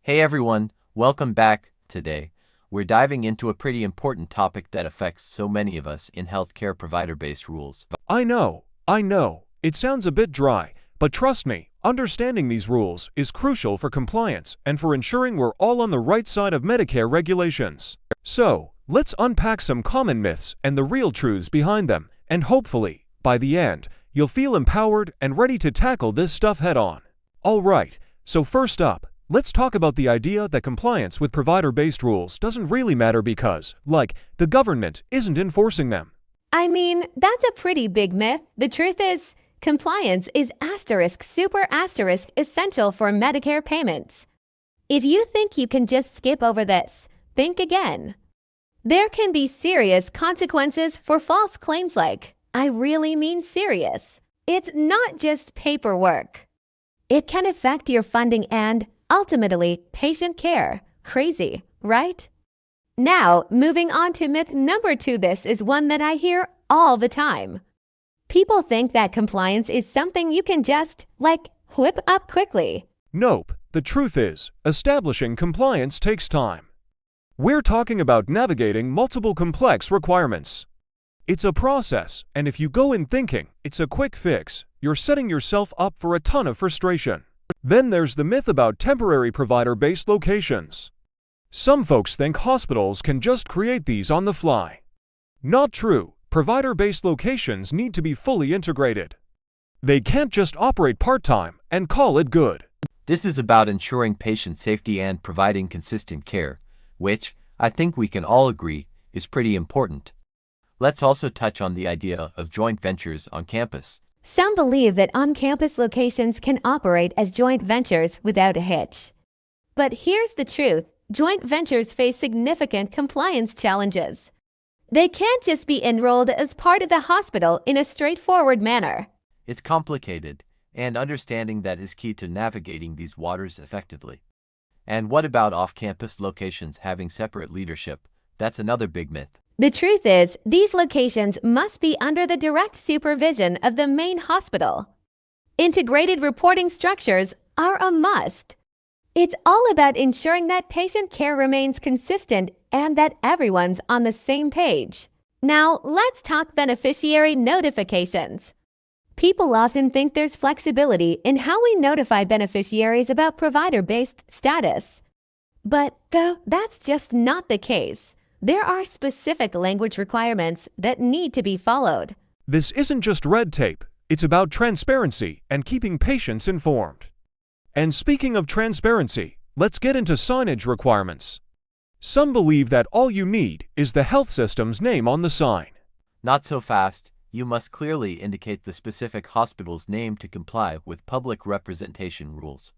Hey everyone, welcome back. Today, we're diving into a pretty important topic that affects so many of us in healthcare provider-based rules. I know. It sounds a bit dry, but trust me, understanding these rules is crucial for compliance and for ensuring we're all on the right side of Medicare regulations. So, let's unpack some common myths and the real truths behind them, and hopefully, by the end, you'll feel empowered and ready to tackle this stuff head-on. Alright, so first up, let's talk about the idea that compliance with provider-based rules doesn't really matter because, the government isn't enforcing them. I mean, that's a pretty big myth. The truth is, compliance is super essential for Medicare payments. If you think you can just skip over this, think again. There can be serious consequences for false claims like, I really mean serious. It's not just paperwork. It can affect your funding and, ultimately, patient care. Crazy, right? Now, moving on to myth number 2, this is one that I hear all the time. People think that compliance is something you can just, whip up quickly. Nope, the truth is, establishing compliance takes time. We're talking about navigating multiple complex requirements. It's a process, and if you go in thinking it's a quick fix, you're setting yourself up for a ton of frustration. Then there's the myth about temporary provider-based locations. Some folks think hospitals can just create these on the fly. Not true. Provider-based locations need to be fully integrated. They can't just operate part-time and call it good. This is about ensuring patient safety and providing consistent care, which, I think we can all agree, is pretty important. Let's also touch on the idea of joint ventures on campus. Some believe that on-campus locations can operate as joint ventures without a hitch. But here's the truth. Joint ventures face significant compliance challenges. They can't just be enrolled as part of the hospital in a straightforward manner. It's complicated, and understanding that is key to navigating these waters effectively. And what about off-campus locations having separate leadership? That's another big myth. The truth is, these locations must be under the direct supervision of the main hospital. Integrated reporting structures are a must. It's all about ensuring that patient care remains consistent and that everyone's on the same page. Now, let's talk beneficiary notifications. People often think there's flexibility in how we notify beneficiaries about provider-based status. But that's just not the case. There are specific language requirements that need to be followed. This isn't just red tape. It's about transparency and keeping patients informed. And speaking of transparency, let's get into signage requirements. Some believe that all you need is the health system's name on the sign. Not so fast. You must clearly indicate the specific hospital's name to comply with public representation rules.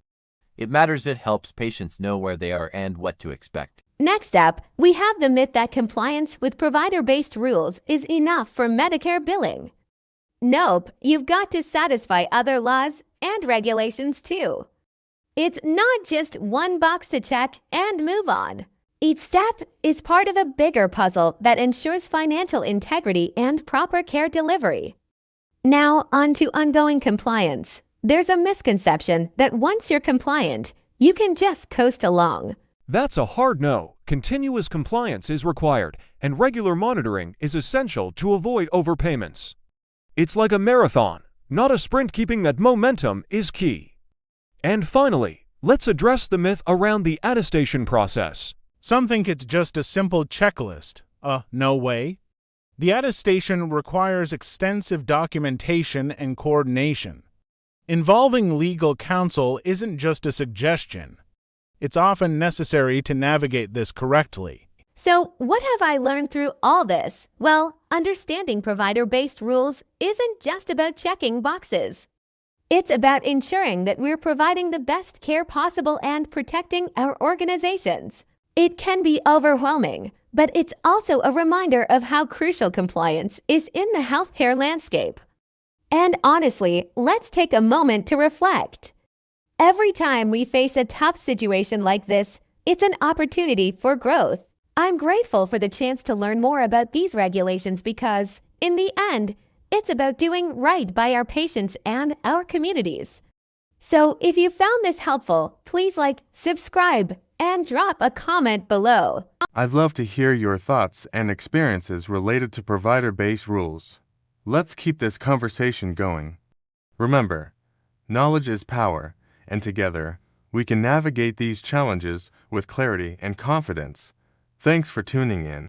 It matters. It helps patients know where they are and what to expect. Next up, we have the myth that compliance with provider-based rules is enough for Medicare billing. Nope, you've got to satisfy other laws and regulations too. It's not just one box to check and move on. Each step is part of a bigger puzzle that ensures financial integrity and proper care delivery. Now, on to ongoing compliance. There's a misconception that once you're compliant, you can just coast along. That's a hard no. Continuous compliance is required, and regular monitoring is essential to avoid overpayments. It's like a marathon, not a sprint. Keeping that momentum is key. And finally, let's address the myth around the attestation process. Some think it's just a simple checklist. No way. The attestation requires extensive documentation and coordination. Involving legal counsel isn't just a suggestion. It's often necessary to navigate this correctly. So, what have I learned through all this? Well, understanding provider-based rules isn't just about checking boxes. It's about ensuring that we're providing the best care possible and protecting our organizations. It can be overwhelming, but it's also a reminder of how crucial compliance is in the healthcare landscape. And honestly, let's take a moment to reflect. Every time we face a tough situation like this, it's an opportunity for growth. I'm grateful for the chance to learn more about these regulations because, in the end, it's about doing right by our patients and our communities. So if you found this helpful, please like, subscribe, and drop a comment below. I'd love to hear your thoughts and experiences related to provider-based rules. Let's keep this conversation going. Remember, knowledge is power, and together, we can navigate these challenges with clarity and confidence. Thanks for tuning in.